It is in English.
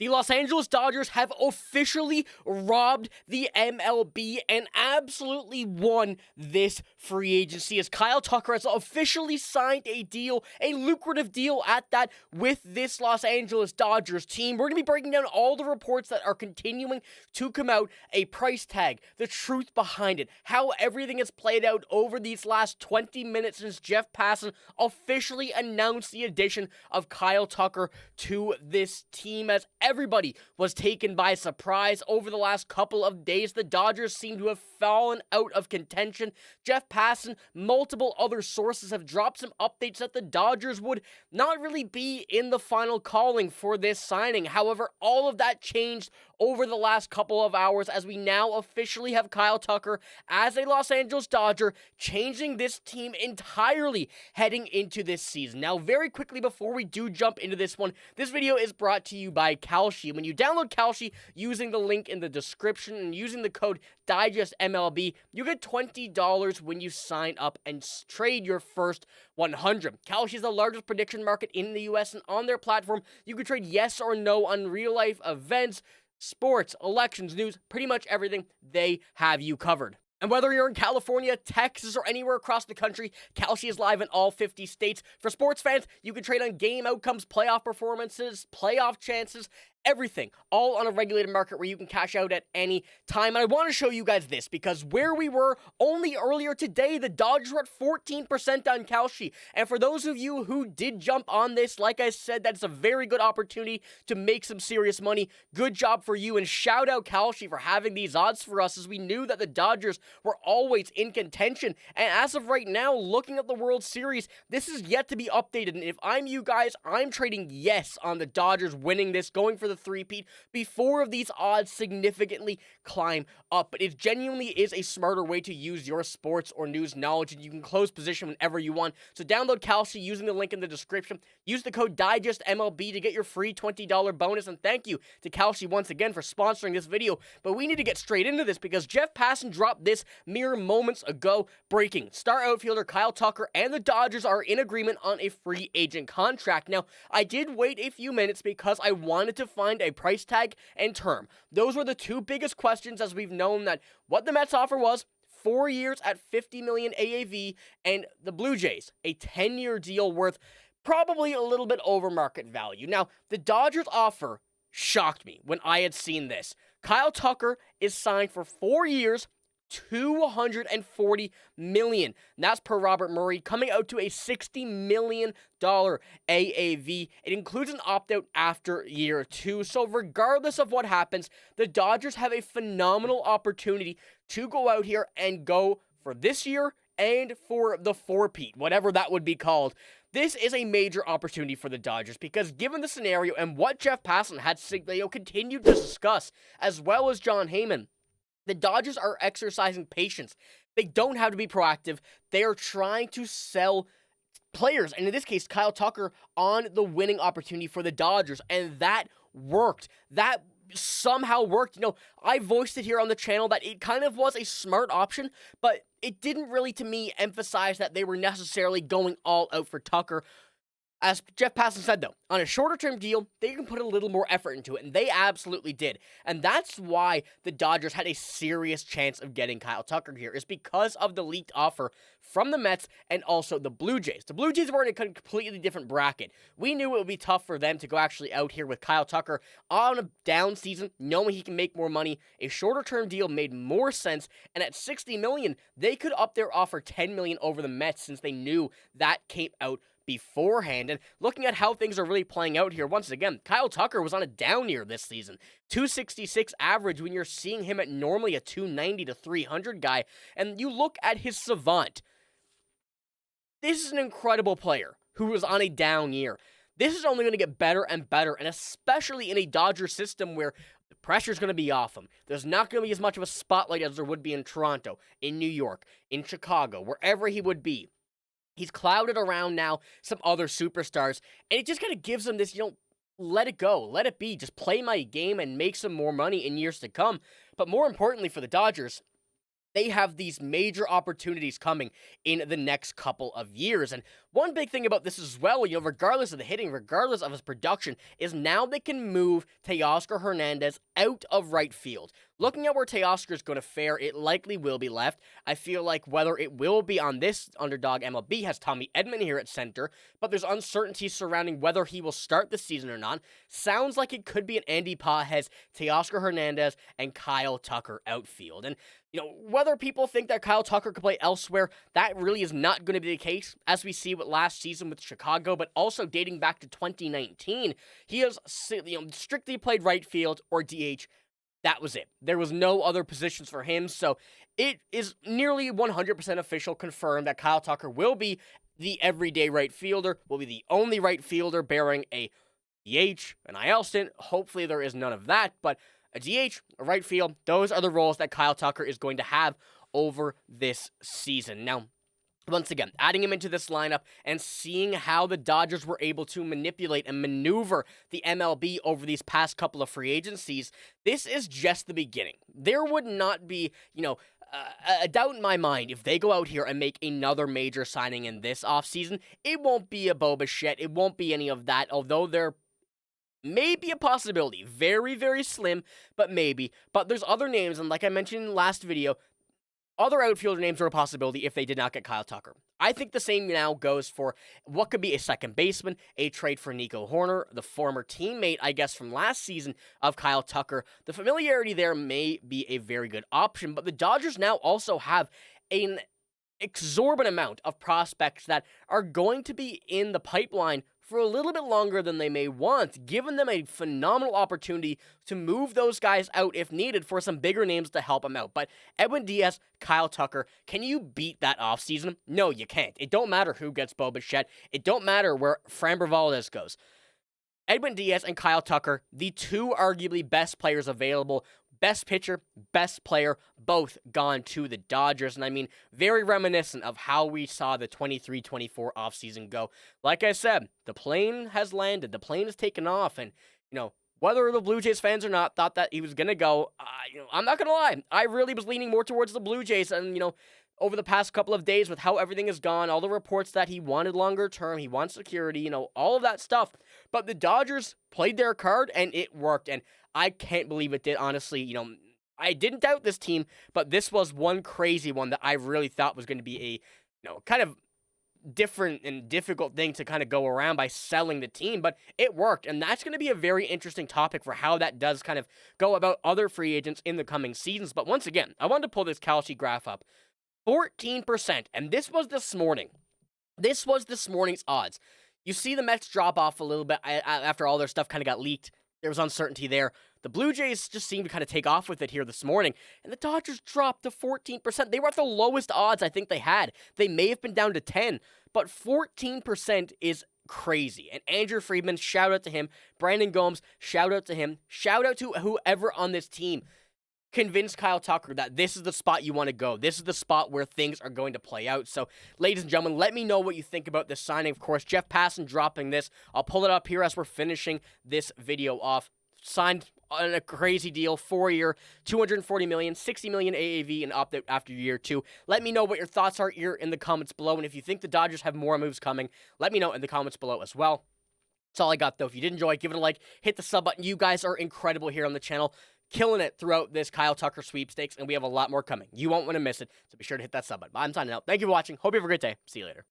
The Los Angeles Dodgers have officially robbed the MLB and absolutely won this free agency as Kyle Tucker has officially signed a deal, a lucrative deal at that, with this Los Angeles Dodgers team. We're going to be breaking down all the reports that are continuing to come out, a price tag, the truth behind it, how everything has played out over these last 20 minutes since Jeff Passan officially announced the addition of Kyle Tucker to this team, as everybody was taken by surprise over the last couple of days. The Dodgers seem to have fallen out of contention. Jeff Passan, multiple other sources have dropped some updates that the Dodgers would not really be in the final calling for this signing. However, all of that changed over the last couple of hours as we now officially have Kyle Tucker as a Los Angeles Dodger, changing this team entirely heading into this season. Now, very quickly before we do jump into this one, this video is brought to you by Kalshi. When you download Kalshi using the link in the description and using the code DIGESTMLB, you get $20 when you sign up and trade your first 100. Kalshi is the largest prediction market in the US, and on their platform, you can trade yes or no on real-life events, sports, elections, news, pretty much everything. They have you covered. And whether you're in California, Texas, or anywhere across the country, Kalshi is live in all 50 states. For sports fans, you can trade on game outcomes, playoff performances, playoff chances, everything, all on a regulated market where you can cash out at any time. And I want to show you guys this because where we were only earlier today, the Dodgers were at 14% on Kalshi. And for those of you who did jump on this, like I said, that's a very good opportunity to make some serious money. Good job for you, and shout out Kalshi for having these odds for us, as we knew that the Dodgers were always in contention. And as of right now, looking at the World Series, this is yet to be updated. And if I'm you guys, I'm trading yes on the Dodgers winning this, going for the three-peat before these odds significantly climb up. But it genuinely is a smarter way to use your sports or news knowledge, and you can close position whenever you want. So download Kalshi using the link in the description. Use the code DIGESTMLB to get your free $20 bonus, and thank you to Kalshi once again for sponsoring this video. But we need to get straight into this because Jeff Passan dropped this mere moments ago. Breaking: star outfielder Kyle Tucker and the Dodgers are in agreement on a free agent contract. Now, I did wait a few minutes because I wanted to find a price tag and term. Those were the two biggest questions, as we've known that what the Mets offer was 4 years at $50 million AAV, and the Blue Jays a 10-year deal worth probably a little bit over market value. Now, the Dodgers offer shocked me when I had seen this. Kyle Tucker is signed for 4 years, $240 million. And that's per Robert Murray, coming out to a $60 million AAV. It includes an opt-out after year 2. So regardless of what happens, the Dodgers have a phenomenal opportunity to go out here and go for this year and for the four-peat, whatever that would be called. This is a major opportunity for the Dodgers because given the scenario and what Jeff Passan had continued to discuss, as well as John Heyman, the Dodgers are exercising patience. They don't have to be proactive. They are trying to sell players, and in this case, Kyle Tucker, on the winning opportunity for the Dodgers, and that worked. That somehow worked. You know, I voiced it here on the channel that it kind of was a smart option, but it didn't really, to me, emphasize that they were necessarily going all out for Tucker. As Jeff Passan said, though, on a shorter-term deal, they can put a little more effort into it, and they absolutely did. And that's why the Dodgers had a serious chance of getting Kyle Tucker here, is because of the leaked offer from the Mets and also the Blue Jays. The Blue Jays were in a completely different bracket. We knew it would be tough for them to go actually out here with Kyle Tucker on a down season, knowing he can make more money. A shorter-term deal made more sense, and at $60 million, they could up their offer $10 million over the Mets since they knew that came out beforehand. And looking at how things are really playing out here, once again, Kyle Tucker was on a down year this season. 266 average when you're seeing him at normally a 290 to 300 guy. And you look at his savant. This is an incredible player who was on a down year. This is only going to get better and better, and especially in a Dodger system where the pressure's going to be off him. There's not going to be as much of a spotlight as there would be in Toronto, in New York, in Chicago, wherever he would be. He's clouded around now some other superstars, and it just kind of gives him this, let it go, let it be, just play my game and make some more money in years to come. But more importantly for the Dodgers, they have these major opportunities coming in the next couple of years. And one big thing about this as well, regardless of the hitting, regardless of his production, is now they can move Teoscar Hernandez out of right field. Looking at where Teoscar is going to fare, it likely will be left. I feel like whether it will be on this Underdog MLB has Tommy Edman here at center, but there's uncertainty surrounding whether he will start the season or not. Sounds like it could be an Andy Pages, Teoscar Hernandez, and Kyle Tucker outfield. And whether people think that Kyle Tucker could play elsewhere, that really is not going to be the case, as we see with last season with Chicago, but also dating back to 2019. He has strictly played right field or DH. That was it. There was no other positions for him, so it is nearly 100% official, confirmed that Kyle Tucker will be the everyday right fielder, will be the only right fielder bearing a DH, an IL stint. Hopefully there is none of that, but a DH, a right field, those are the roles that Kyle Tucker is going to have over this season. Now, once again, adding him into this lineup and seeing how the Dodgers were able to manipulate and maneuver the MLB over these past couple of free agencies, this is just the beginning. There would not be, a doubt in my mind if they go out here and make another major signing in this offseason. It won't be a Bo Bichette. It won't be any of that, although there may be a possibility. Very, very slim, but maybe. But there's other names, and like I mentioned in the last video, other outfielder names are a possibility if they did not get Kyle Tucker. I think the same now goes for what could be a second baseman, a trade for Nico Horner, the former teammate, I guess, from last season of Kyle Tucker. The familiarity there may be a very good option, but the Dodgers now also have an exorbitant amount of prospects that are going to be in the pipeline for a little bit longer than they may want, giving them a phenomenal opportunity to move those guys out if needed for some bigger names to help them out. But Edwin Diaz, Kyle Tucker, can you beat that offseason? No, you can't. It don't matter who gets Bo Bichette. It don't matter where Framber Valdez goes. Edwin Diaz and Kyle Tucker, the two arguably best players available, best pitcher, best player, both gone to the Dodgers. And I mean, very reminiscent of how we saw the 23-24 offseason go. Like I said, the plane has landed. The plane has taken off. And, whether the Blue Jays fans or not thought that he was going to go, I'm not going to lie. I really was leaning more towards the Blue Jays. And, over the past couple of days with how everything has gone, all the reports that he wanted longer term, he wants security, all of that stuff. But the Dodgers played their card and it worked. And I can't believe it did, honestly. I didn't doubt this team, but this was one crazy one that I really thought was going to be a, kind of different and difficult thing to kind of go around by selling the team, but it worked. And that's going to be a very interesting topic for how that does kind of go about other free agents in the coming seasons. But once again, I wanted to pull this Kalshi graph up. 14%, and this was this morning. This was this morning's odds. You see the Mets drop off a little bit after all their stuff kind of got leaked. There was uncertainty there. The Blue Jays just seemed to kind of take off with it here this morning, and the Dodgers dropped to 14%. They were at the lowest odds I think they had. They may have been down to 10, but 14% is crazy. And Andrew Friedman, shout out to him. Brandon Gomes, shout out to him. Shout out to whoever on this team convince Kyle Tucker that this is the spot you want to go. This is the spot where things are going to play out. So, ladies and gentlemen, let me know what you think about this signing. Of course, Jeff Passan dropping this. I'll pull it up here as we're finishing this video off. Signed on a crazy deal, 4-year, $240 million, $60 million AAV, and opt out after year 2. Let me know what your thoughts are here in the comments below, and if you think the Dodgers have more moves coming, let me know in the comments below as well. That's all I got, though. If you did enjoy, give it a like, hit the sub button. You guys are incredible here on the channel, killing it throughout this Kyle Tucker sweepstakes, and we have a lot more coming. You won't want to miss it, so be sure to hit that sub button. I'm signing out. Thank you for watching. Hope you have a great day. See you later.